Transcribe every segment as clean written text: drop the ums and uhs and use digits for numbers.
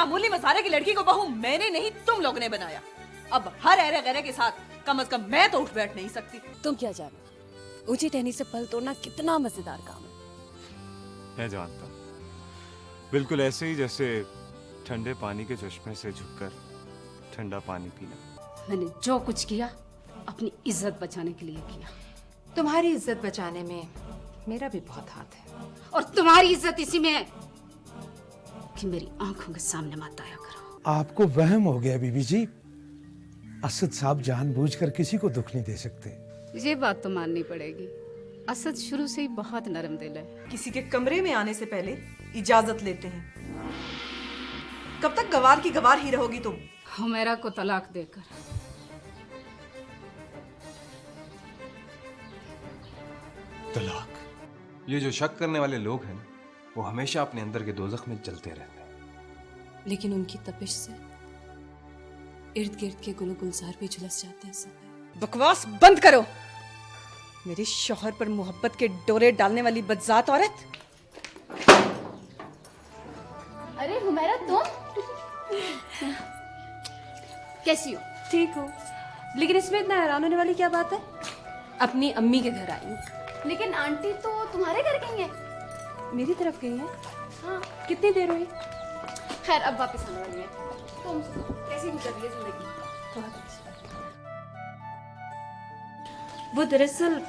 मामूली मसाले की लड़की को बहू मैंने नहीं तुम लोगों ने बनाया। अब हर ऐरे गैरे के साथ कम से कम मैं तो उठ बैठ नहीं सकती। तुम क्या जानो, ऊंची टहनी से फल तोड़ना कितना मजेदार काम है। मैं जानता हूँ, बिल्कुल ऐसे ही जैसे ठंडे पानी के चश्मे से झुककर ठंडा पानी पीना। मैंने जो कुछ किया अपनी इज्जत बचाने के लिए किया। तुम्हारी इज्जत बचाने में मेरा भी बहुत हाथ है। और तुम्हारी इज्जत इसी में है कि मेरी आंखों के सामने मत आया करो। आपको वहम हो गया बीबी जी। असद साहब जानबूझकर किसी को दुख नहीं दे सकते। ये बात तो माननी पड़ेगी, असद शुरू से ही बहुत नरम दिल है। किसी के कमरे में आने से पहले इजाजत लेते हैं। कब तक गवार की गवार ही रहोगी तुम? हुमैरा को तलाक देकर। तलाक? ये जो शक करने वाले लोग हैं ना, वो हमेशा अपने अंदर के दोजख में जलते रहते हैं। लेकिन उनकी तपिश से इर्द गिर्द के गुलो गुलजार भी झुलस जाते हैं सब। बकवास बंद करो। मेरे शौहर पर मोहब्बत के डोरे डालने वाली बदजात औरत। अरे हुमैरा तुम कैसी हो? ठीक हो, लेकिन इसमें इतना हैरान होने वाली क्या बात है? अपनी अम्मी के घर आई हूँ। लेकिन आंटी तो तुम्हारे घर गई है। मेरी तरफ गई है? हाँ। कितनी देर हुई? खैर अब वापस आने वाली है। तुम कैसी गुजर रही है जिंदगी? बहुत अच्छा। वो दरअसल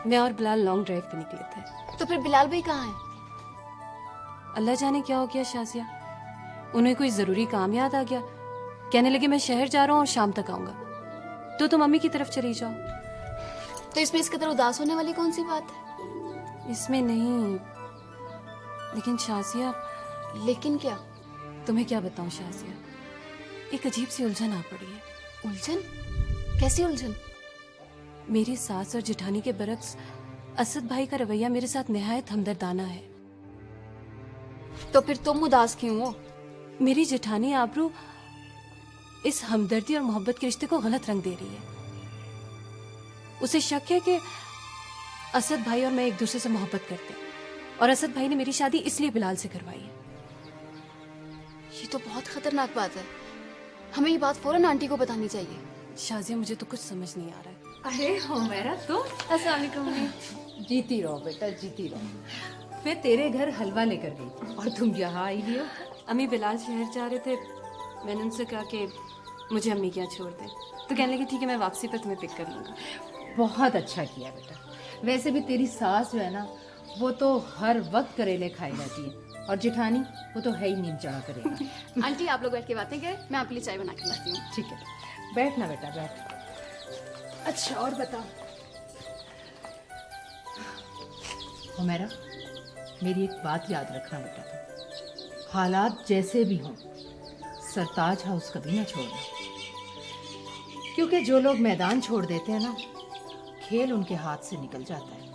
मैं और बिलाल लॉन्ग ड्राइव पे निकले थे। तो फिर बिलाल भाई कहाँ है? अल्लाह जाने क्या हो गया शाजिया, उन्हें कोई जरूरी काम याद आ गया। कहने लगे मैं शहर जा रहा हूँ और शाम तक आऊंगा, तो तुम मम्मी की तरफ चली जाओ। तो इसमें इस कदर उदास होने वाली कौन सी बात है? इसमें नहीं, लेकिन शाजिया। लेकिन क्या? तुम्हें क्या बताऊं शाजिया, एक अजीब सी उलझन आ पड़ी है। उलझन? कैसी उलझन? मेरी सास और जेठानी के बरक्स असद भाई का रवैया मेरे साथ निहायत हमदर्दाना है। तो फिर तुम उदास क्यों हो? मेरी जेठानी आबरू इस हमदर्दी और मोहब्बत के रिश्ते को गलत रंग दे रही है। उसे शक है कि असद भाई और मैं एक दूसरे से मोहब्बत करते हैं, और असद भाई ने मेरी शादी इसलिए बिलाल से करवाई है। ये तो बहुत खतरनाक बात है। हमें ये बात फौरन आंटी को बतानी चाहिए। शाजिया मुझे तो कुछ समझ नहीं आ रहा है। अरे हुमैरा तुम? अस्सलाम वालेकुम। जीती रहो बेटा, जीती रहो। मैं तेरे घर हलवा लेकर गई और तुम यहाँ आई भी हो। अम्मी बिलाल शहर जा रहे थे, मैंने उनसे कहा कि मुझे अम्मी के यहाँ छोड़ दें, तो कहने लगी ठीक है मैं वापसी पर तुम्हें पिक कर लूँगा। बहुत अच्छा किया बेटा। वैसे भी तेरी सास जो है ना, वो तो हर वक्त करेले खाई रहती है, और जेठानी वो तो है ही नीम चढ़ा करेगा। आंटी आप लोग बैठ के बातें करें, मैं आपके लिए चाय बना के लाती हूँ। ठीक है, बैठ ना बेटा बैठ। अच्छा और बताओ। हुमैरा मेरी एक बात याद रखना बेटा, हालात जैसे भी हों सरताज हाउस कभी ना छोड़ना, क्योंकि जो लोग मैदान छोड़ देते हैं ना, खेल उनके हाथ से निकल जाता है।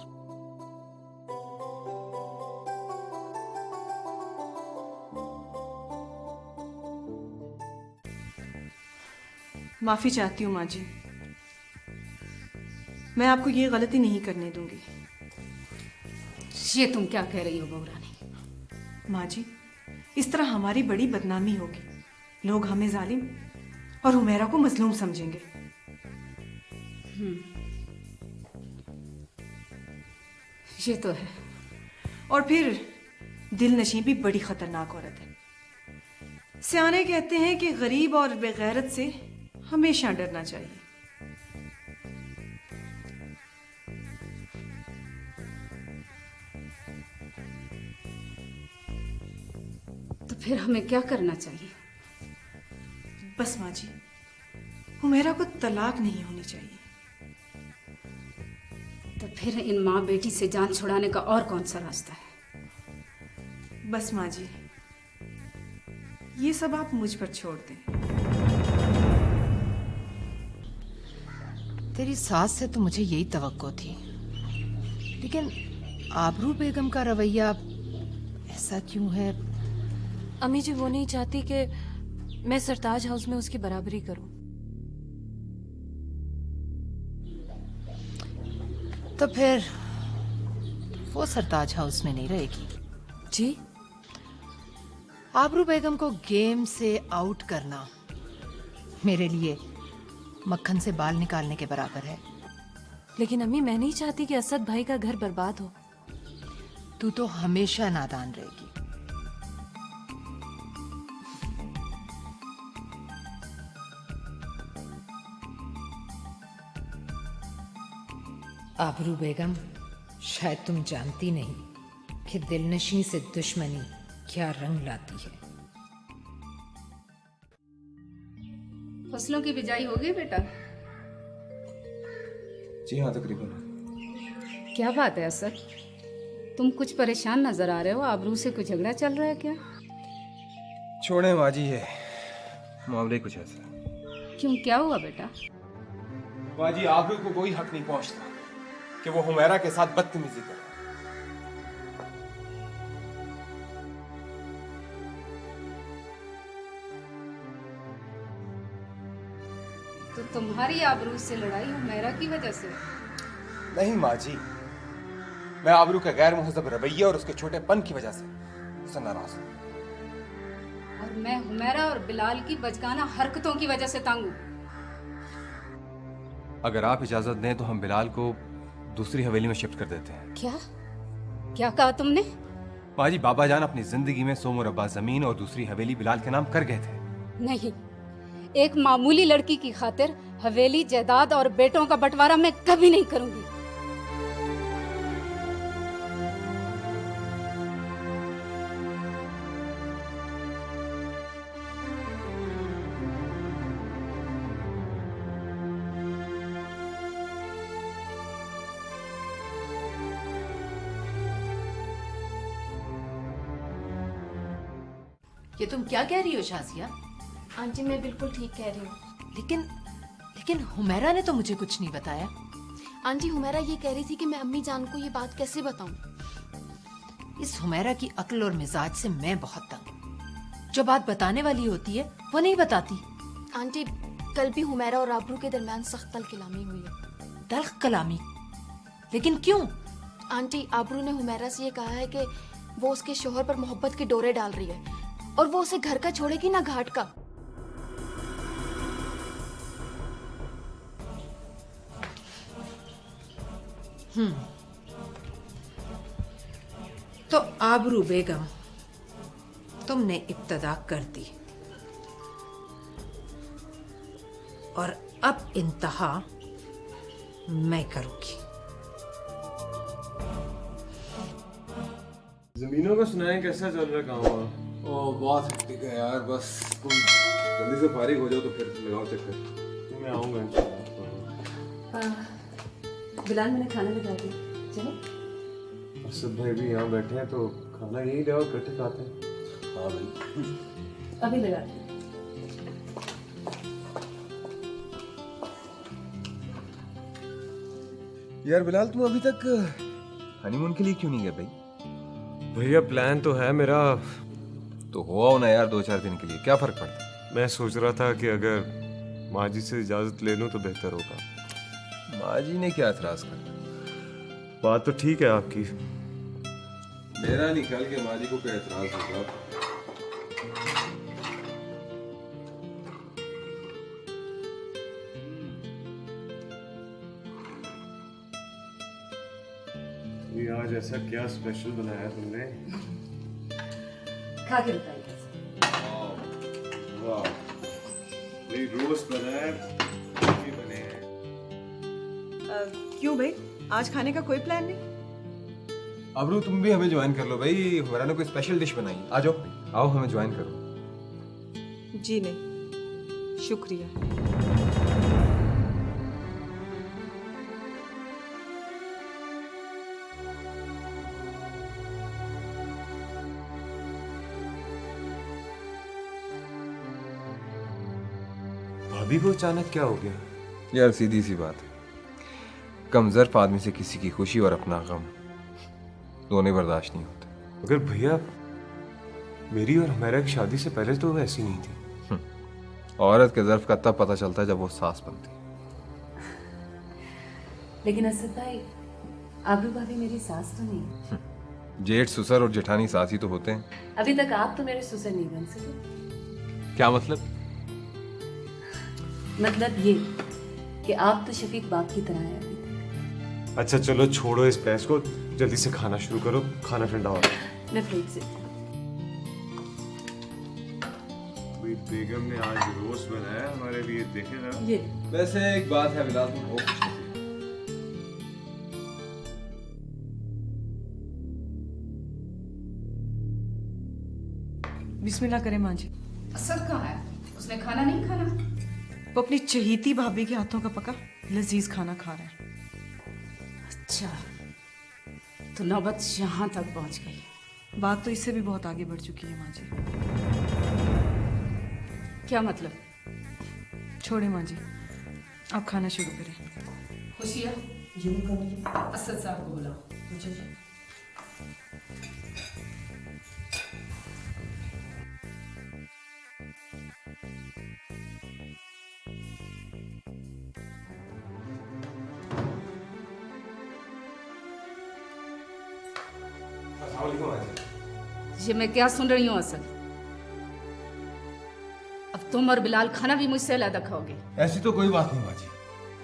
माफी चाहती हूँ माँ जी, मैं आपको ये गलती नहीं करने दूंगी। ये तुम क्या कह रही हो बहू रानी? माँ जी, इस तरह हमारी बड़ी बदनामी होगी। लोग हमें जालिम और हुमैरा को मजलूम समझेंगे। ये तो है। और फिर दिल नशी भी बड़ी खतरनाक औरत है। सियाने कहते हैं कि गरीब और बेगैरत से हमेशा डरना चाहिए। तो फिर हमें क्या करना चाहिए? बस माँ जी, हुमैरा को तलाक नहीं होनी चाहिए। तो फिर इन माँ बेटी से जान छुड़ाने का और कौन सा रास्ता है? बस माँ जी, ये सब आप मुझ पर छोड़ दें। तेरी सास से तो मुझे यही तवक्को थी, लेकिन आबरू बेगम का रवैया ऐसा क्यों है? अम्मी जी वो नहीं चाहती कि मैं सरताज हाउस में उसकी बराबरी करूं। तो फिर वो सरताज हाउस में नहीं रहेगी। जी आबरू बेगम को गेम से आउट करना मेरे लिए मक्खन से बाल निकालने के बराबर है। लेकिन अम्मी, मैं नहीं चाहती कि असद भाई का घर बर्बाद हो। तू तो हमेशा नादान रहेगी। आबरू बेगम, शायद तुम जानती नहीं कि दिलनशी से दुश्मनी क्या रंग लाती है। फसलों की बिजाई हो गई बेटा? जी हाँ, तकरीबन। क्या बात है असद, तुम कुछ परेशान नजर आ रहे हो। आबरू से कुछ झगड़ा चल रहा है क्या? छोड़े माँ जी, है मामले कुछ ऐसा। क्यों, क्या हुआ बेटा? माँ जी, आबरू को कोई हक नहीं पहुंचता कि वो हुमैरा के साथ बदतमीजी करे। तो तुम्हारी आबरू से लड़ाई हुमैरा की वजह से? नहीं माँ जी, मैं आबरू के गैर मुहज़्ज़ब रवैये और उसके छोटेपन की वजह से उससे नाराज हूँ। और मैं हुमैरा और बिलाल की बचकाना हरकतों की वजह से तंग हूँ। अगर आप इजाजत दें तो हम बिलाल को दूसरी हवेली में शिफ्ट कर देते हैं। क्या क्या कहा तुमने? माँ जी, बाबा जान अपनी जिंदगी में 100 मुरब्बा जमीन और दूसरी हवेली बिलाल के नाम कर गए थे। नहीं, एक मामूली लड़की की खातिर हवेली, जायदाद और बेटों का बंटवारा मैं कभी नहीं करूंगी। ये तुम क्या कह रही हो शाजिया? आंटी मैं बिल्कुल ठीक कह रही हूँ। लेकिन हुमैरा ने तो मुझे कुछ नहीं बताया। आंटी हुमैरा ये कह रही थी कि मैं अम्मी जान को ये बात कैसे बताऊं। इस हुमैरा की अक्ल और मिजाज से मैं बहुत तंग हूँ। जो बात बताने वाली होती है वो नहीं बताती। आंटी कल भी हुमैरा और आबरू के दरमियान सख्त तलकलामी हुई है। तल्ख कलामी? लेकिन क्यों? आंटी आबरू ने हुमैरा से ये कहा है कि वो उसके शोहर पर मोहब्बत के डोरे डाल रही है और वो उसे घर का छोड़ेगी ना घाट का। तो आबरू बेगम, तुमने इब्तदा कर दी और अब इंतहा मैं करूंगी। जमीनों का सुनाएं, कैसा चल रहा काम? ओह, बहुत हेक्टिक है यार। बस तुम जल्दी से फारिग हो जाओ तो फिर लगाओ चक्कर। मैं आऊँगा इंशाल्लाह। बिलाल, मैंने खाना लगा दिया, चलो। असद भाई भी यहाँ बैठे हैं तो खाना यही जाओ, इकट्ठे खाते हैं। हाँ भाई, अभी लगा दिया। यार बिलाल, तुम अभी तक हनीमून के लिए क्यों नहीं गए भाई? भैया प्लान तो है मेरा। तो हो आओ ना यार, 2-4 दिन के लिए, क्या फर्क पड़ता? मैं सोच रहा था कि अगर माँ जी से इजाजत ले लूँ तो बेहतर होगा। माँ जी ने क्या एतराज कर? बात तो ठीक है आपकी। मेरा नहीं ख्याल कि माँ जी को क्या एतराज होगा। ये आज ऐसा क्या स्पेशल बनाया तुमने? खा के बताइए। वाह, ये रोस्ट बना है, ये बने हैं। क्यों भाई, आज खाने का कोई प्लान नहीं? अबरू, तुम भी हमें ज्वाइन कर लो भाई। हमारा ने कोई स्पेशल डिश बनाई। आ जाओ, आओ हमें ज्वाइन करो। जी नहीं, शुक्रिया। भाभी को अचानक क्या हो गया? यार सीधी सी बात है, कमजोर आदमी से किसी की खुशी और अपना गम दोनों बर्दाश्त नहीं होते। मगर भैया, मेरी और हमारा की शादी से पहले तो वो ऐसी नहीं थी। औरत के ज़र्फ का तब पता चलता है जब वो सास बनती। लेकिन असद भाई, आबरू भाभी मेरी सास तो नहीं। जेठ ससुर और जेठानी सास ही तो होते हैं। अभी तक आप तो मेरे ससुर नहीं बन सके। क्या मतलब? मतलब ये कि आप तो शफीक बाप की तरह हैं अभी तक। अच्छा चलो छोड़ो इस बहस को, जल्दी से खाना शुरू करो, खाना ठंडा हो रहा है। मैं फ्रिज से बेगम ने आज रोस्ट बनाया हमारे लिए, देखे ना। ये वैसे एक बात है बिलाल, तुम हो खुश नसीब। बिस्मिल्लाह करें माँ जी। असद कहाँ है? उसने खाना नहीं खाना? वो अपनी चहीती भाभी के हाथों का पका लजीज खाना खा रहा है। अच्छा, तो नौबत यहाँ तक पहुँच गई। बात तो इससे भी बहुत आगे बढ़ चुकी है माँ जी। क्या मतलब? छोड़े माँ जी, आप खाना शुरू करें। खुशिया, असद साहब को बुलाओ। ये मैं क्या सुन रही हूँ असद? अब तुम और बिलाल खाना भी मुझसे अलग खाओगे? ऐसी तो कोई बात नहीं बाजी।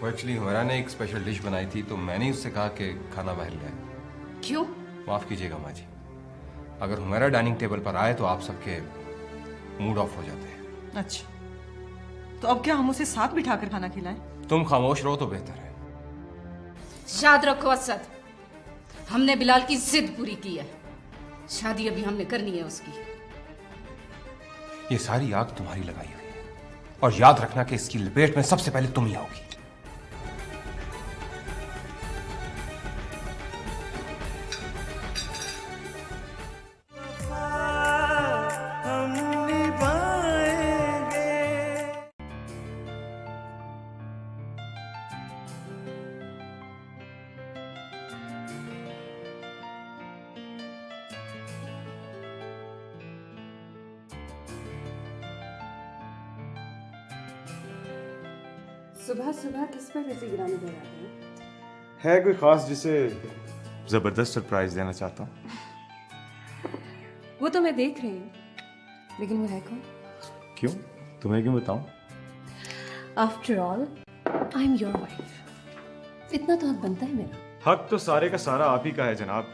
वो एक्चुअली हुमैरा ने एक स्पेशल डिश बनाई थी तो मैंने ही उससे कहा कि खाना बाहर ले आए। क्यों? माफ कीजिएगा माँ जी, अगर हुमैरा डाइनिंग टेबल पर आए तो आप सबके मूड ऑफ हो जाते हैं। अच्छा, तो अब क्या हम उसे साथ बिठाकर खाना खिलाएं? तुम खामोश रहो तो बेहतर है। याद रखो असद, हमने बिलाल की जिद पूरी की है। शादी अभी हमने करनी है उसकी। ये सारी आग तुम्हारी लगाई हुई है और याद रखना कि इसकी लपेट में सबसे पहले तुम ही आओगी। सुबह सुबह किस पर वैसे गिराने दे रहे हैं? है कोई खास जिसे जबरदस्त सरप्राइज देना चाहता हूँ? वो तो मैं देख रही हूँ, लेकिन वो है कौन? क्यों, तुम्हें क्यों बताऊं? After all I am your wife. इतना तो हक बनता है मेरा। हक तो सारे का सारा आप ही का है जनाब,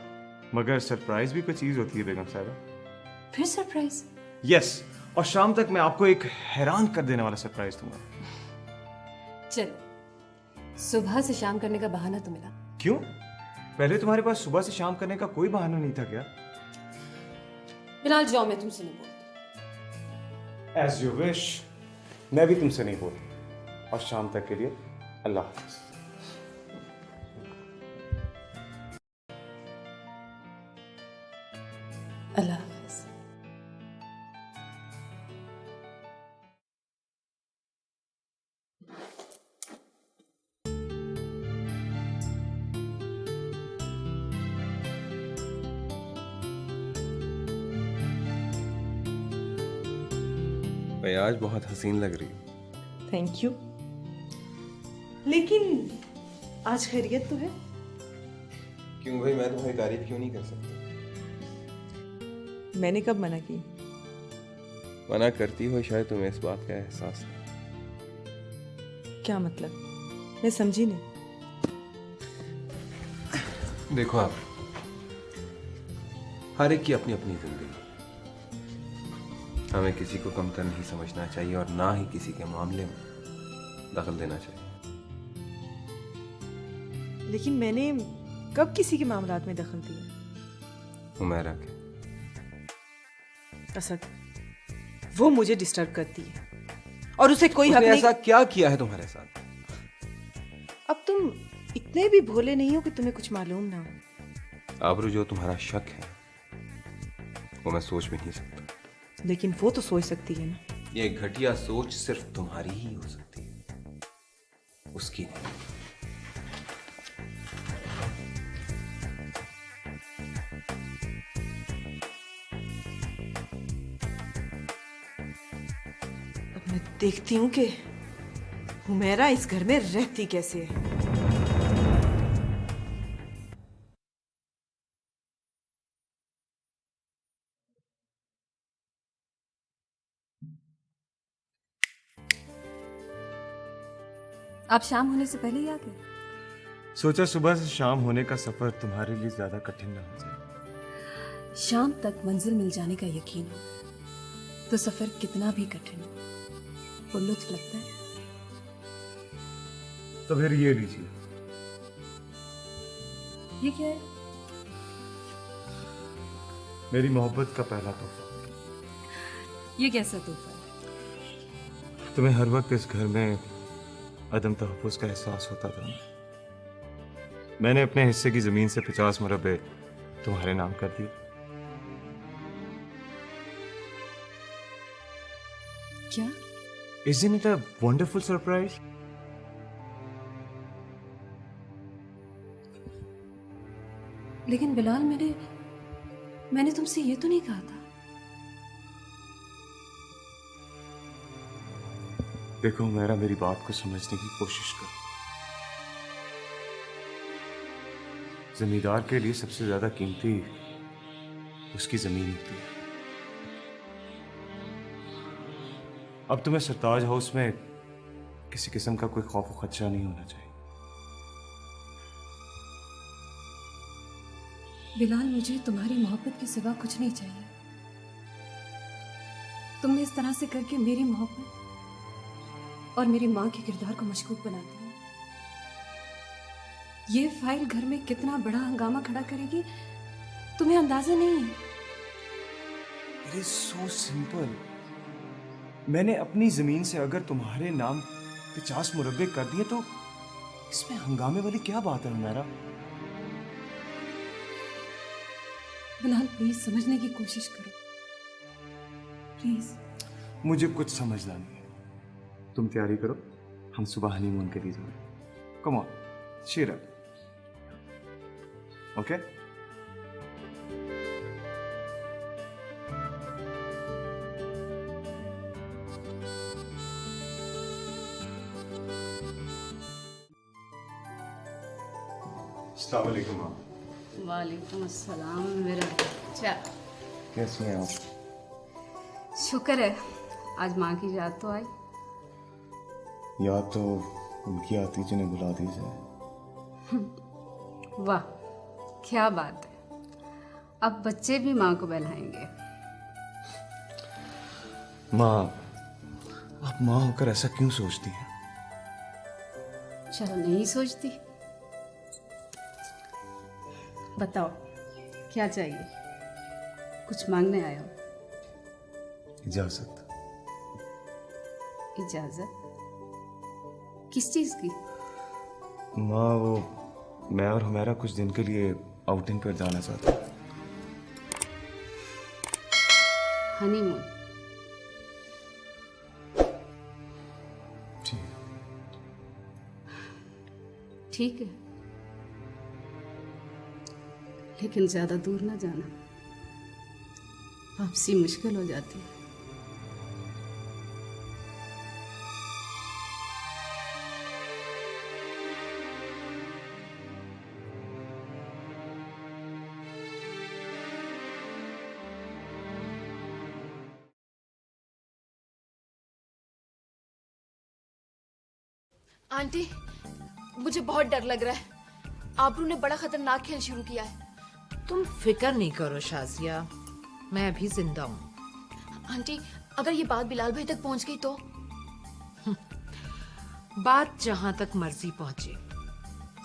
मगर सरप्राइज भी कोई चीज होती है बेगम साहबा। फिर सरप्राइज? यस, और शाम तक मैं आपको एक हैरान कर देने वाला सरप्राइज दूंगा। चलो, सुबह से शाम करने का बहाना तो मिला। क्यों, पहले तुम्हारे पास सुबह से शाम करने का कोई बहाना नहीं था क्या? बिलाल जाओ, मैं तुमसे नहीं बोलती। एज यू विश, मैं भी तुमसे नहीं बोलता। और शाम तक के लिए अल्लाह हाफ़िज़। अल्लाह हाफ़िज़। भाई आज बहुत हसीन लग रही हो। थैंक यू, लेकिन आज खैरियत तो है? क्यों भाई, मैं तुम्हारी तारीफ क्यों नहीं कर सकता? मैंमैंने कब मना की? मना करती हो शायद तुम्हें इस बात का एहसास नहीं। क्या मतलब, मैं समझी नहीं। देखो आप, हर एक की अपनी अपनी जिंदगी, हमें किसी को कमतर नहीं समझना चाहिए और ना ही किसी के मामले में दखल देना चाहिए। लेकिन मैंने कब किसी के मामलात में दखल दिया? हुमैरा के। असद, वो मुझे डिस्टर्ब करती है और उसे कोई हक उसने नहीं। ऐसा क्या किया है तुम्हारे साथ? अब तुम इतने भी भोले नहीं हो कि तुम्हें कुछ मालूम ना हो। आबरू, जो तुम्हारा शक है वो मैं सोच भी नहीं सकता। लेकिन वो तो सोच सकती है ना। ये घटिया सोच सिर्फ तुम्हारी ही हो सकती है, उसकी नहीं। अब मैं देखती हूँ कि हुमैरा इस घर में रहती कैसे है। आप शाम होने से पहले ही आ गए? सोचा सुबह से शाम होने का सफर तुम्हारे लिए ज्यादा कठिन ना हो जाए। शाम तक मंजिल मिल जाने का यकीन हो तो सफर कितना भी कठिन हो वो लुत्फ लगता है। तो फिर ये लीजिए। ये क्या है? मेरी मोहब्बत का पहला तोहफा। ये कैसा तोहफा है? तुम्हें हर वक्त इस घर में अदम तहफ़्फ़ुज़ का एहसास होता था। मैंने अपने हिस्से की जमीन से 50 मुरब्बे तुम्हारे नाम कर दिए। क्या? Isn't it a wonderful surprise? लेकिन बिलाल, मैंने तुमसे ये तो नहीं कहा था। देखो मेरा, मेरी बात को समझने की कोशिश करो। जमींदार के लिए सबसे ज्यादा कीमती उसकी जमीन होती है। अब तुम्हें सरताज हाउस में किसी किस्म का कोई खौफ और खदशा नहीं होना चाहिए। बिलाल, मुझे तुम्हारी मोहब्बत के सिवा कुछ नहीं चाहिए। तुमने इस तरह से करके मेरी मोहब्बत और मेरी माँ के किरदार को मशकूक बना दिया। ये फाइल घर में कितना बड़ा हंगामा खड़ा करेगी तुम्हें अंदाजा नहीं है। It is so simple. मैंने अपनी जमीन से अगर तुम्हारे नाम 50 मुरब्बे कर दिए तो इसमें हंगामे वाली क्या बात है मेरा? बिलाल, प्लीज समझने की कोशिश करो, प्लीज। मुझे कुछ समझना नहीं है। तुम तैयारी करो, हम सुबह हनीमून के लिए जाएंगे। Come on, cheer up. Okay? अस्सलाम वालेकुम माँ। वालेकुम अस्सलाम मेरा बच्चा। कैसी हैं आप? शुक्र है आज माँ की याद तो आई। याद तो उनकी आती जिन्हें बुला दी जाए। वाह क्या बात है, अब बच्चे भी माँ को बहलाएंगे। माँ, आप माँ होकर ऐसा क्यों सोचती हैं? चलो नहीं सोचती। बताओ क्या चाहिए, कुछ मांगने आए हो? इजाजत। इजाजत किस चीज की? माँ, वो मैं और हुमैरा कुछ दिन के लिए आउटिंग पर जाना चाहते हैं। हनीमून? जी। ठीक है, लेकिन ज्यादा दूर ना जाना, वापसी मुश्किल हो जाती है। आंटी, मुझे बहुत डर लग रहा है। आबरू ने बड़ा खतरनाक खेल शुरू किया है। तुम फिक्र नहीं करो शाजिया, मैं अभी जिंदा हूँ। आंटी, अगर ये बात बिलाल भाई तक पहुंच गई तो? बात जहां तक मर्जी पहुंचे,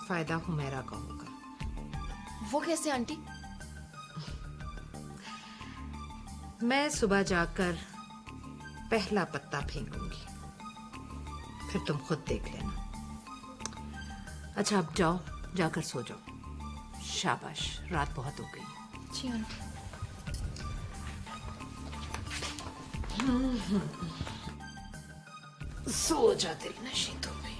फायदा हुमैरा का होगा। वो कैसे आंटी? मैं सुबह जाकर पहला पत्ता फेंकूंगी, फिर तुम खुद देख लेना। अच्छा अब जाओ, जाकर सो जाओ। शाबाश, रात बहुत हो गई। जी आंटी। सो जा, तेरी नशीद हो गई।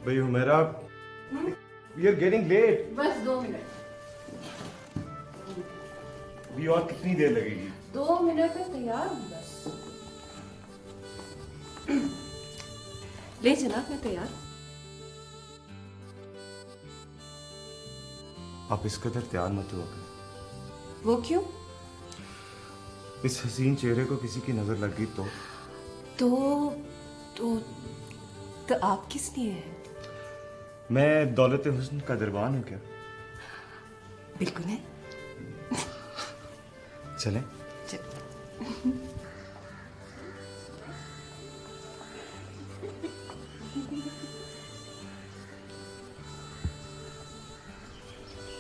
भाई Humaira, we are getting late. बस 2 मिनट। भी और कितनी देर लगेगी? 2 मिनट में तैयार हूँ बस। ले जनाब, मैं तैयार। आप इस कदर तैयार मत हुआ करें। वो क्यों? इस हसीन चेहरे को किसी की नजर लग गई तो तो आप किस लिए हैं? मैं दौलत हुस्न का दरबान हूँ क्या? बिल्कुल है। चलें।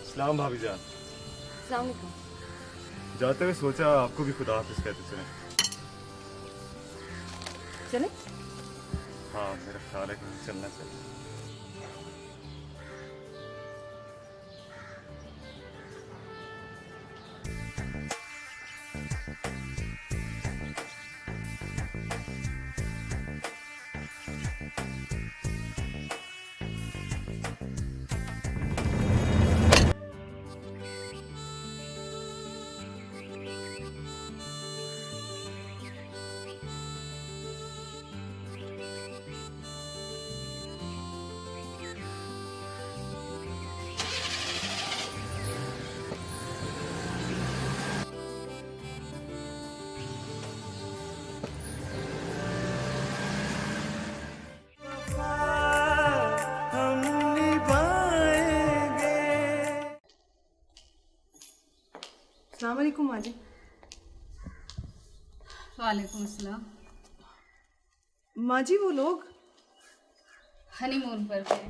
सलाम भाभी जान। अस्सलाम वालेकुम। जाते हुए सोचा आपको भी खुदा हाफिज कहते चलें। चले? हाँ, मेरा ख्याल है कि चलना चाहिए। अस्सलाम वालेकुम माँ जी। वालेकुम अस्सलाम। माँ जी वो लोग हनीमून पर गए,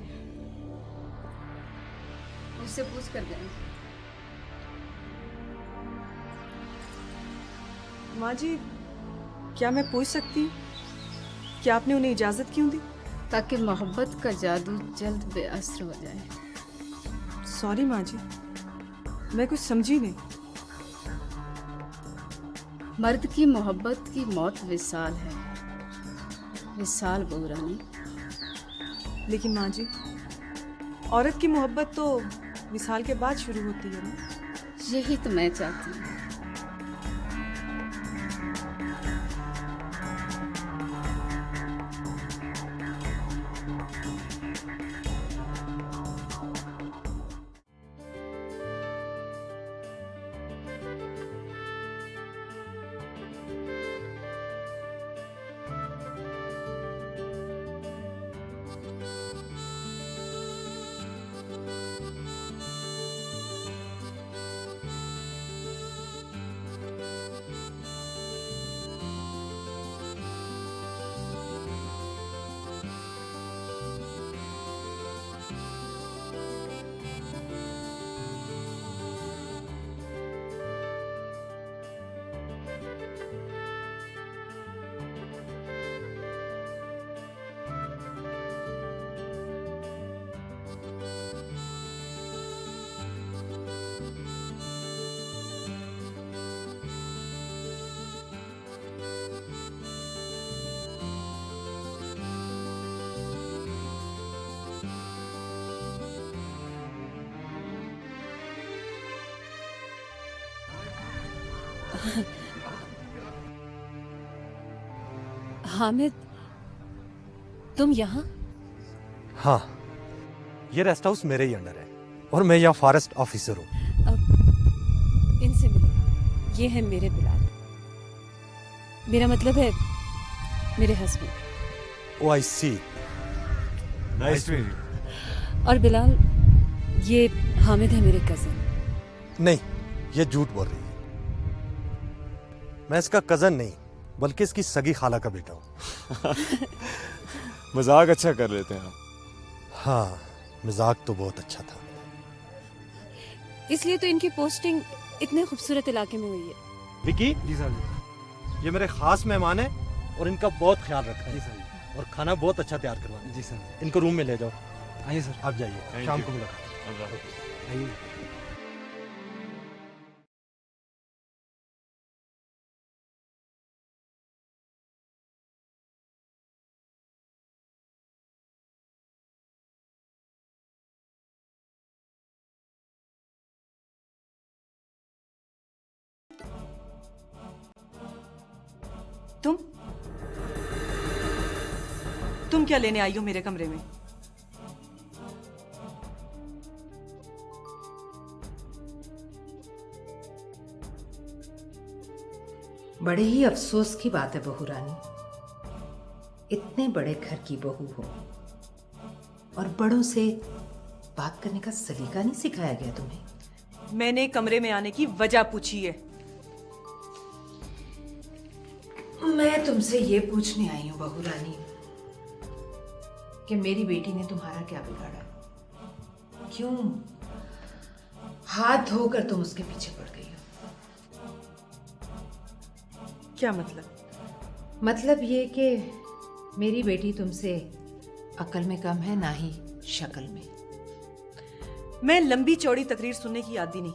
उससे पूछ कर गए। माँ जी क्या मैं पूछ सकती कि आपने उन्हें इजाज़त क्यों दी? ताकि मोहब्बत का जादू जल्द बेअसर हो जाए। सॉरी माँ जी, मैं कुछ समझी नहीं। मर्द की मोहब्बत की मौत विसाल है, विसाल बहू रानी। लेकिन माँ जी औरत की मोहब्बत तो विसाल के बाद शुरू होती है ना? यही तो मैं चाहती हूँ। हामिद, तुम यहाँ? हाँ, ये रेस्ट हाउस मेरे ही अंडर है और मैं यहाँ फॉरेस्ट ऑफिसर हूँ। इनसे मिलो, ये है मेरे बिलाल। मेरा मतलब है मेरे husband. Oh I see, nice to meet you. और बिलाल, ये हामिद है मेरे कजन। नहीं, ये झूठ बोल रही है। मैं इसका कजन नहीं बल्कि इसकी सगी खाला का बेटा हूँ। मजाक अच्छा कर लेते हैं आप। हाँ, मजाक तो बहुत अच्छा था। इसलिए तो इनकी पोस्टिंग इतने खूबसूरत इलाके में हुई है। विकी, जी सर। ये मेरे खास मेहमान है और इनका बहुत ख्याल रखना है। जी सर। और खाना बहुत अच्छा तैयार करवाना है। जी सर। इनको रूम में ले जाओ। आइए सर। आप जाइए, शाम को मुलाकात। आइए। तुम क्या लेने आई हो मेरे कमरे में? बड़े ही अफसोस की बात है बहू रानी, इतने बड़े घर की बहू हो और बड़ों से बात करने का सलीका नहीं सिखाया गया तुम्हें। मैंने कमरे में आने की वजह पूछी है। मैं तुमसे ये पूछने आई हूँ बहू रानी कि मेरी बेटी ने तुम्हारा क्या बिगाड़ा, क्यों हाथ धोकर तुम उसके पीछे पड़ गई हो। क्या मतलब? मतलब ये कि मेरी बेटी तुमसे अकल में कम है, ना ही शक्ल में। मैं लंबी चौड़ी तकरीर सुनने की आदी नहीं,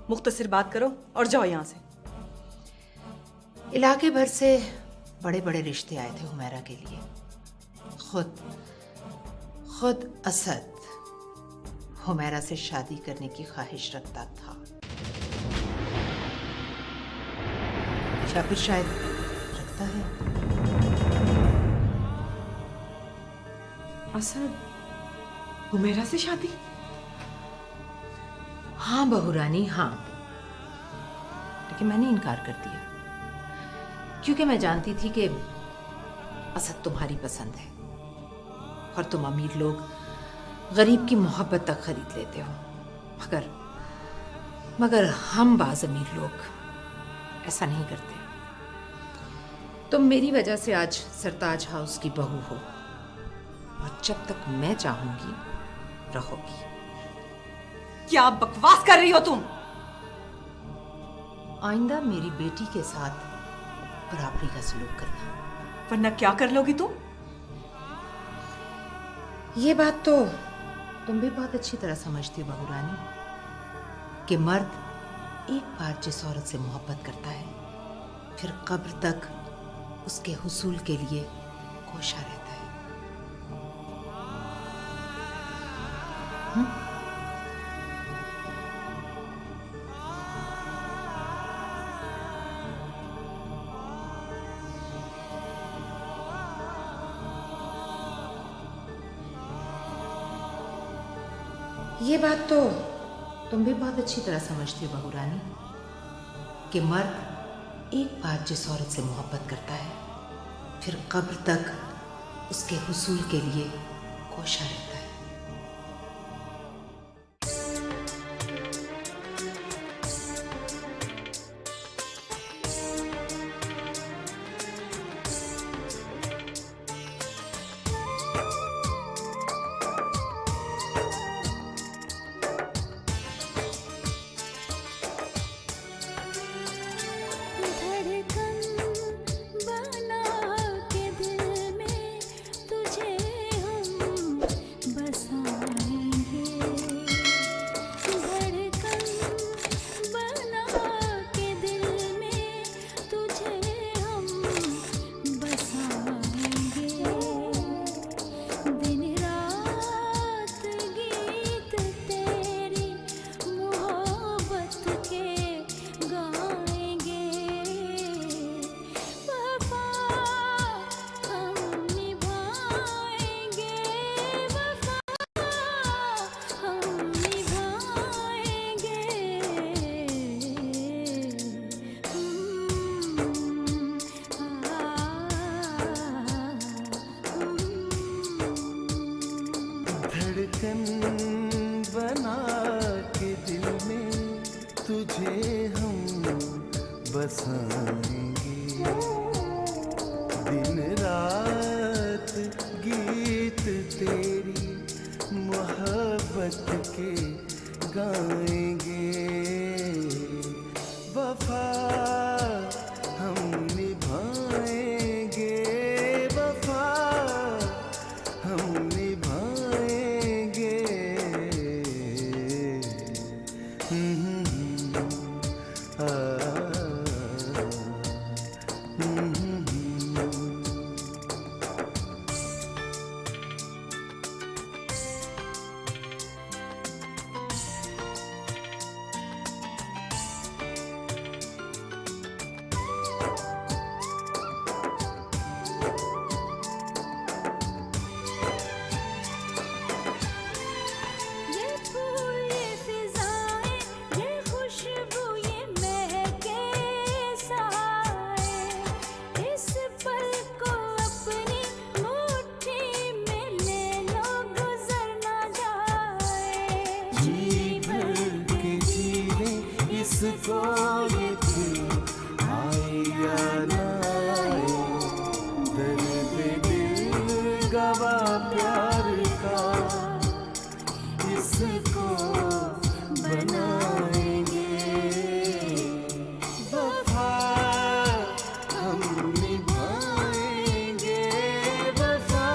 मुख्तसर बात करो और जाओ यहां से। इलाके भर से बड़े बड़े रिश्ते आए थे हुमैरा के लिए। खुद असद हुमैरा से शादी करने की ख्वाहिश रखता था, या फिर शायद रखता है। असद हुमैरा से शादी? हाँ बहू रानी, हाँ, लेकिन मैंने इनकार कर दिया क्योंकि मैं जानती थी कि असद तुम्हारी पसंद है और तुम अमीर लोग गरीब की मोहब्बत तक खरीद लेते हो, मगर हम बाज अमीर लोग ऐसा नहीं करते। तुम मेरी वजह से आज सरताज हाउस की बहू हो और जब तक मैं चाहूंगी रहोगी। क्या बकवास कर रही हो तुम? आइंदा मेरी बेटी के साथ बराबरी का सलूक करना, वरना क्या कर लोगी तुम? ये बात तो तुम भी बहुत अच्छी तरह समझती हो बहू रानी कि मर्द एक बार जिस औरत से मोहब्बत करता है फिर कब्र तक उसके हुसूल के लिए कोशा रहता है। ये बात तो तुम भी बहुत अच्छी तरह समझती हो बहू रानी कि मर्द एक बार जिस औरत से मोहब्बत करता है फिर कब्र तक उसके हुसूल के लिए कोशा रहता है। बना के दिल में तुझे हम बसाएंगे, दिन रात गीत तेरी मोहब्बत के गाएंगे, वफा हम निभाएंगे, वफा हम निभाएंगे। पाओगे फिर, आए या ना आए, दर्द दिल गवा प्यार का, इसको बनाएंगे वफा हम निभाएंगे, वफा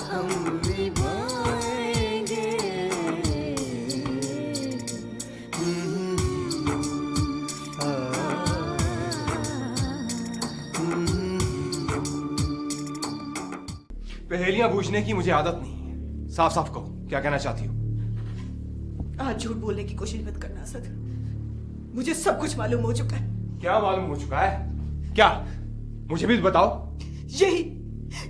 हम निभाएंगे। पहेलियां बूझने की मुझे आदत नहीं है। साफ साफ कहो, क्या कहना चाहती हो? आज झूठ बोलने की कोशिश मत करना असद। मुझे सब कुछ मालूम हो चुका है। क्या मालूम हो चुका है? क्या? मुझे भी बताओ। यही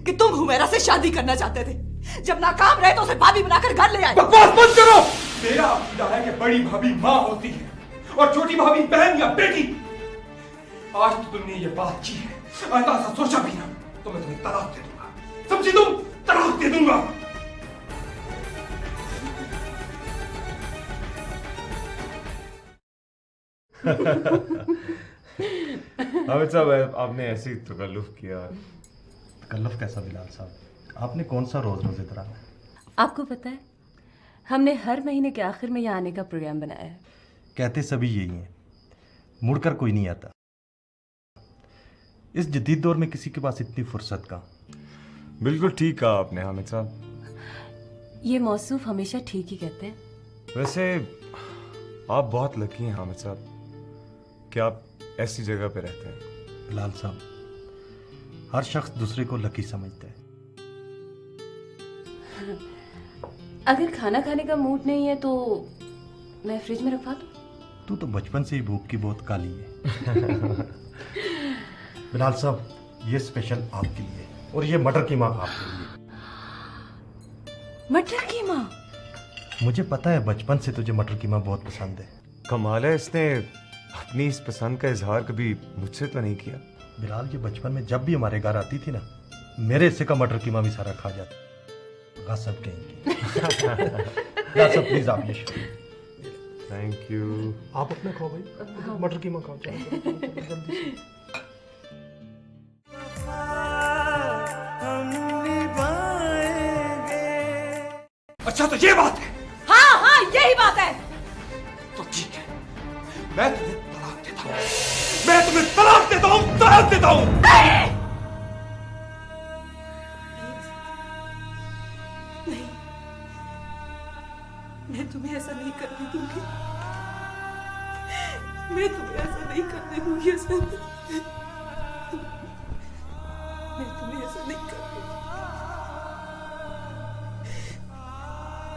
कि तुम हुमैरा से शादी करना चाहते थे, जब नाकाम रहे तो उसे भाभी बनाकर घर ले आए। बकवास बंद करो। मेरा अकीदा है कि बड़ी भाभी माँ होती है और छोटी भाभी बहन या बेटी। आज तो तुमने ये बात की है, ऐसा सोचा भी ना तो मैं तुम्हें तलाक दे दूंगा। समझी तुम? तलाक दे दूंगा। हामिद साहब, आपने ऐसी तकल्लुफ किया। तकल्लुफ कैसा बिलाल साहब? आपने कौन सा रोज रोज इधर आना? आपको पता है, हमने हर महीने के आखिर में यहाँ आने का प्रोग्राम बनाया है। कहते सभी यही हैं, मुड़कर कोई नहीं आता। इस जदीद दौर में किसी के पास इतनी फुर्सत का। बिल्कुल ठीक कहा आपने हामिद साहब। ये मौसूफ हमेशा ठीक ही कहते हैं। वैसे आप बहुत लकी हैं हामिद साहब कि आप ऐसी जगह पे रहते हैं। बिलाल साहब, हर शख्स दूसरे को लकी समझता है। अगर खाना खाने का मूड नहीं है तो मैं फ्रिज में रखवा दूं? तू तो बचपन से ही भूख की बहुत काली है। बिलाल साहब, ये स्पेशल आपके लिए और ये मटर कीमा आपके लिए। मटर कीमा? मुझे पता है बचपन से तुझे मटर कीमा बहुत पसंद है। कमाल है, इसने अपनी इस पसंद का इजहार कभी मुझसे तो नहीं किया। बिलाल, ये बचपन में जब भी हमारे घर आती थी ना, मेरे हिस्से का मटर कीमा भी सारा खा जाता। सब कहेंगे। साहब प्लीज आप ये थैंक यू। आप अपना खाओ भाई, मटर कीमा खाओ जल्दी से। अच्छा तो ये बात है? हाँ हाँ यही बात है। तो ठीक है, मैं तुम्हें तलाक देता हूँ। मैं तुम्हें तलाक देता हूँ, तलाक देता हूँ। नहीं नहीं, मैं तुम्हें ऐसा नहीं करने दूंगी। मैं तुम्हें ऐसा नहीं करने दूंगी असद। मैं तुम्हें ऐसा नहीं करने दूंगी।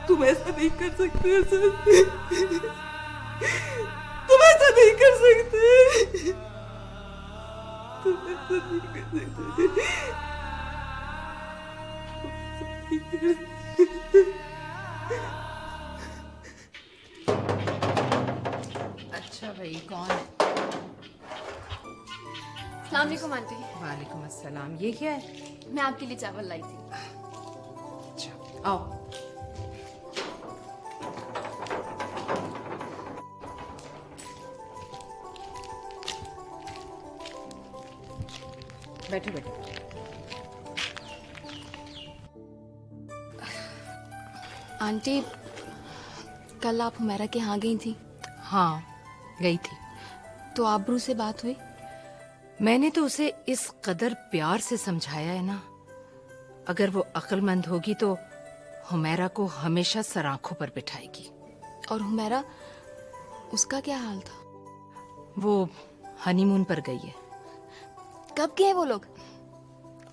तुम ऐसा नहीं कर सकते असद। तुम ऐसा नहीं कर सकते। तुम ऐसा नहीं कर सकते। अच्छा भाई, कौन है? अस्सलाम वालेकुम आंटी। वालेकुम अस्सलाम। ये क्या है? मैं आपके लिए चावल लाई थी। अच्छा आओ। बैठो बैठो। आंटी, कल आप हुमैरा के यहाँ गई थी? हाँ गई थी। तो आबरू से बात हुई? मैंने तो उसे इस कदर प्यार से समझाया है ना, अगर वो अक्लमंद होगी तो हुमैरा को हमेशा सर आंखों पर बिठाएगी। और हुमैरा, उसका क्या हाल था? वो हनीमून पर गई है। कब गए वो लोग?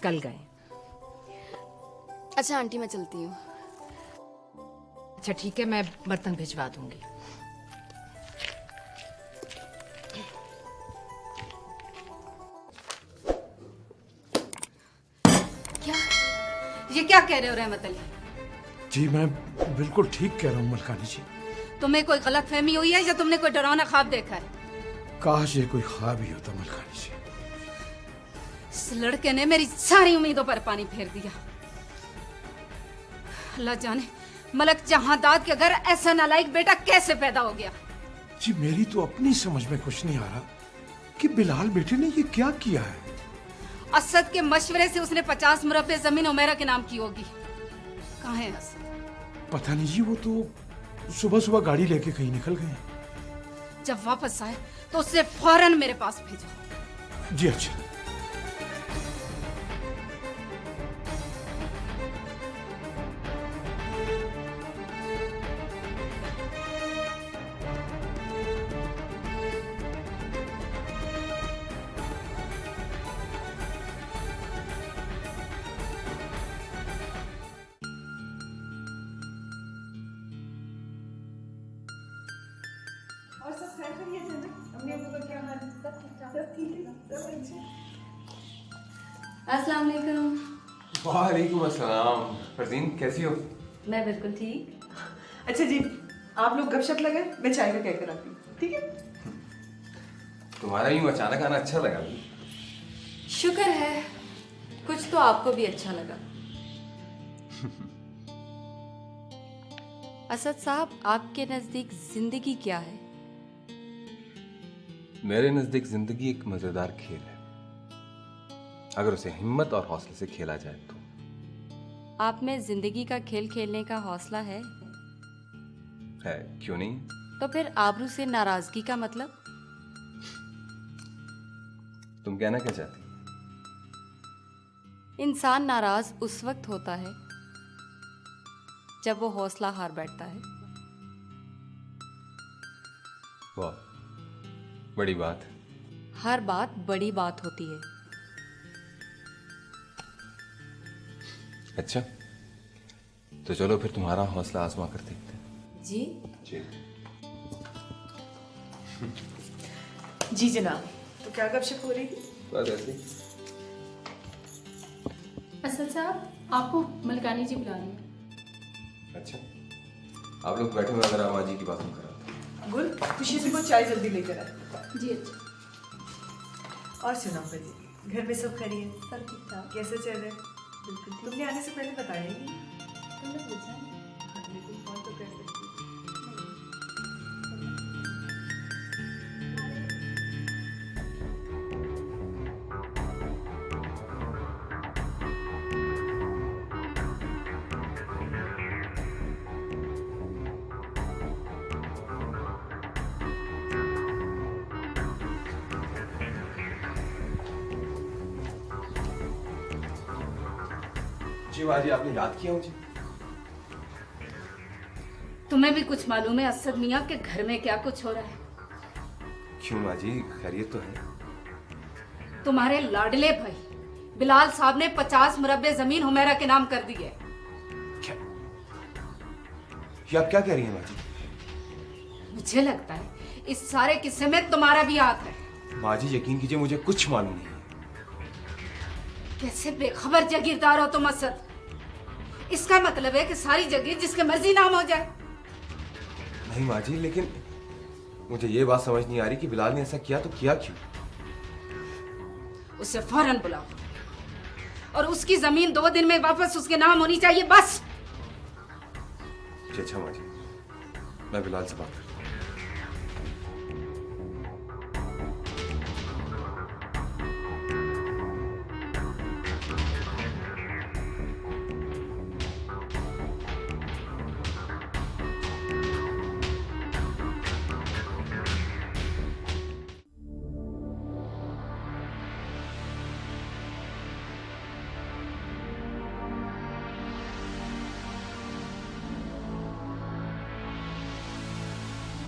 कल गए। अच्छा आंटी, मैं चलती हूँ। अच्छा ठीक है, मैं बर्तन भिजवा दूंगी। क्या ये क्या कह रहे हो रहमत अली? जी मैं बिल्कुल ठीक कह रहा हूँ मलकानी जी। तुम्हें कोई गलत फहमी हुई है या तुमने कोई डरावना ख्वाब देखा है? काश ये कोई ख्वाब ही होता मलकानी जी। इस लड़के ने मेरी सारी उम्मीदों पर पानी फेर दिया। अल्लाह जाने मलक जहांदाद के घर ऐसा नालायक बेटा कैसे पैदा हो गया। जी मेरी तो अपनी समझ में कुछ नहीं आ रहा कि बिलाल बेटे ने ये क्या किया है। असद के मशवरे से उसने 50 मुरब्बे जमीन उमेरा के नाम की होगी। कहाँ है असद? पता नहीं जी, वो तो सुबह सुबह गाड़ी लेके कहीं निकल गए हैं। जब वापस आए तो उसे फौरन मेरे पास भेजो। जी अच्छा। अस्सलाम वालेकुम। वालेकुम अस्सलाम। फरजीन कैसी हो? मैं बिल्कुल ठीक। अच्छा जी, आप लोग गपशप लगाए, मैं चाय का कहकर आती हूँ, ठीक है? तुम्हारा यूं अचानक आना अच्छा लगा। शुक्र है कुछ तो आपको भी अच्छा लगा। असद साहब, आपके नजदीक जिंदगी क्या है? मेरे नजदीक जिंदगी एक मजेदार खेल है, अगर उसे हिम्मत और हौसले से खेला जाए तो। आप में जिंदगी का खेल खेलने का हौसला है? क्यों नहीं? तो फिर आबरू से नाराजगी का मतलब? तुम कहना क्या चाहती? इंसान नाराज उस वक्त होता है जब वो हौसला हार बैठता है। वाह, बड़ी बात। हर बात बड़ी बात होती है। अच्छा, तो चलो फिर तुम्हारा हौसला आजमा कर देखते हैं। जी जी जी जनाब, तो क्या गपशप हो रही थी? बस ऐसे। असद साहब, आपको मलकानी जी बुला रही है। अच्छा, आप लोग बैठे, मैं जरा अम्मा जी की बात सुन कर आता हूं। गुल, खुशी से कुछ चाय जल्दी लेकर आए। जी अच्छा। और सुनाओ जी, घर में सब खैरियत? सब ठीक ठाक। कैसे चल रहे? बिल्कुल ठीक। तुमने आने से पहले बताया ही नहीं। तुमने पूछा नहीं? लेकिन कॉल तो कर सकती। जी बाजी, आपने याद किया मुझे? तुम्हें भी कुछ मालूम है असद मियाँ के घर में क्या कुछ हो रहा है? क्यों बाजी, खैरियत तो है? तुम्हारे लाडले भाई बिलाल साहब ने 50 मुरब्बे जमीन हुमैरा के नाम कर दी है। क्या? ये आप क्या कह रही हैं बाजी? मुझे लगता है इस सारे किस्से में तुम्हारा भी हाथ है। बाजी यकीन कीजिए, मुझे कुछ मालूम नहीं है। कैसे बेखबर जागीरदार हो तुम असद? इसका मतलब है कि सारी जागीर जिसके मर्जी नाम हो जाए। नहीं माँ जी, लेकिन मुझे ये बात समझ नहीं आ रही कि बिलाल ने ऐसा किया तो किया क्यों? उसे फौरन बुलाओ और उसकी जमीन 2 दिन में वापस उसके नाम होनी चाहिए, बस। जी अच्छा माँ जी, मैं बिलाल से बात करता हूँ।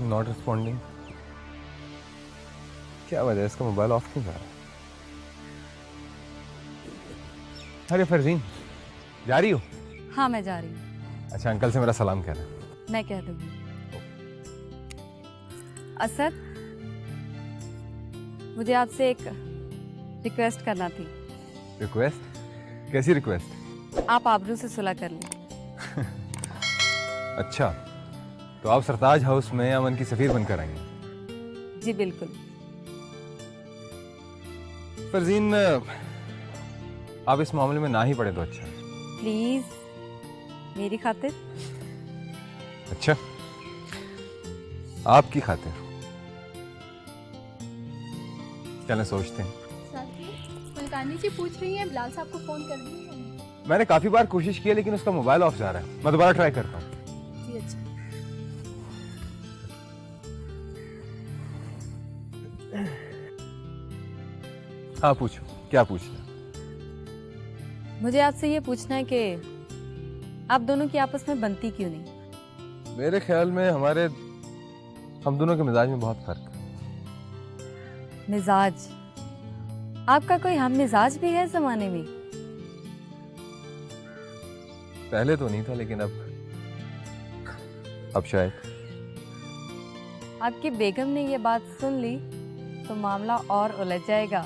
Not responding. क्या वजह है, इसका मोबाइल ऑफ क्यों जा रहा है? अरे फरजीन, जा रही हो? हाँ, मैं जा रही हूँ। अच्छा, अंकल से मेरा सलाम कहना। मैं कह दूंगी। असद, मुझे आपसे एक रिक्वेस्ट करना थी। रिक्वेस्ट? कैसी रिक्वेस्ट? आप आबरू से सुलह कर लें। अच्छा, तो आप सरताज हाउस में अमन की सफीर बनकर आएंगे? जी बिल्कुल। फरजीन, आप इस मामले में ना ही पड़े तो अच्छा। प्लीज, मेरी खातिर। अच्छा, आपकी खातिर? चलें सोचते हैं। मलकानी जी पूछ रही हैं बिलाल साहब को फोन कर दिया है? मैंने काफी बार कोशिश की है लेकिन उसका मोबाइल ऑफ जा रहा है। मैं दोबारा ट्राई करता हूँ। जी अच्छा। हाँ पूछो, क्या पूछना? मुझे आपसे ये पूछना है कि आप दोनों की आपस में बनती क्यों नहीं? मेरे ख्याल में हम दोनों के मिजाज में बहुत फर्क है। मिजाज? आपका कोई हम मिजाज भी है जमाने में? पहले तो नहीं था लेकिन अब शायद। आपकी बेगम ने ये बात सुन ली तो मामला और उलझ जाएगा।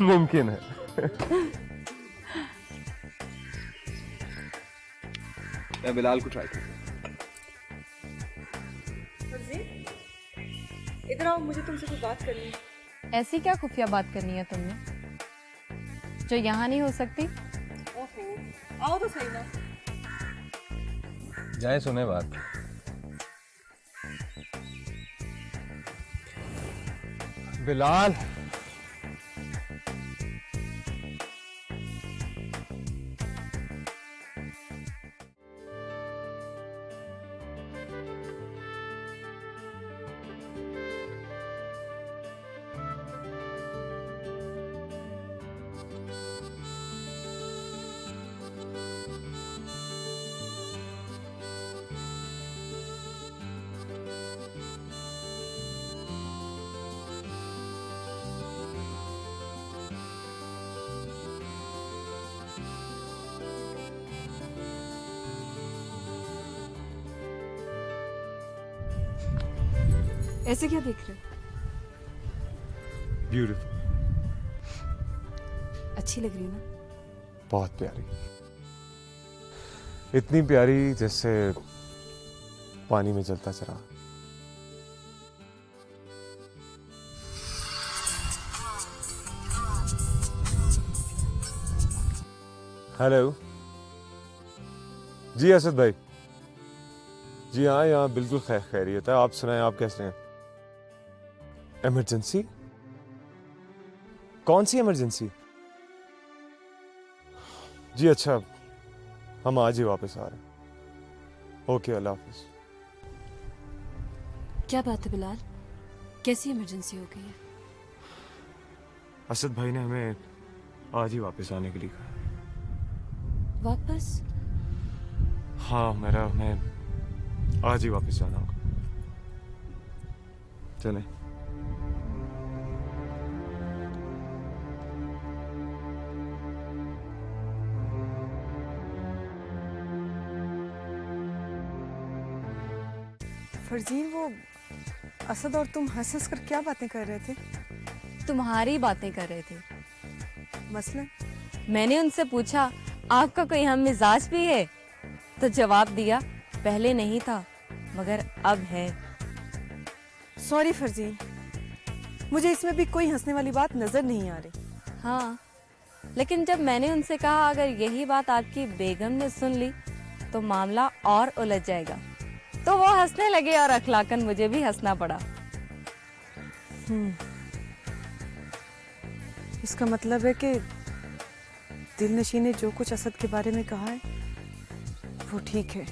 मुमकिन है। मैं बिलाल को ट्राई करूँ। इधर आओ, मुझे तुमसे कुछ बात करनी है। ऐसी क्या खुफिया बात करनी है तुमने जो यहाँ नहीं हो सकती? ओहो, आओ तो सही ना। जाए सुने बात। बिलाल, ऐसे क्या देख रहे हो? ब्यूटीफुल। अच्छी लग रही ना? बहुत प्यारी, इतनी प्यारी जैसे पानी में जलता चरा। हेलो जी असद भाई। जी हाँ, यहाँ बिल्कुल खैरियत है। आप सुनाएं, आप कैसे हैं? इमरजेंसी? कौन सी इमरजेंसी? जी अच्छा, हम आज ही वापस आ रहे हैं। ओके, अल्लाह हाफिज। क्या बात है बिलाल, कैसी इमरजेंसी हो गई है? असद भाई ने हमें आज ही वापस आने के लिए कहा। वापस? हाँ, मैं आज ही वापस जाना होगा। चलें। फरजीन, वो असद और तुम हंस हंस कर क्या बातें कर रहे थे? तुम्हारी बातें कर रहे थे। मसलन? मैंने उनसे पूछा आपका कोई हम मिजाज भी है, तो जवाब दिया पहले नहीं था मगर अब है। सॉरी फरजीन, मुझे इसमें भी कोई हंसने वाली बात नजर नहीं आ रही। हाँ, लेकिन जब मैंने उनसे कहा अगर यही बात आपकी बेगम ने सुन ली तो मामला और उलझ जाएगा, तो वो हंसने लगे और अखलाकन मुझे भी हंसना पड़ा। इसका मतलब है कि दिलनशी ने जो कुछ असद के बारे में कहा है वो ठीक है।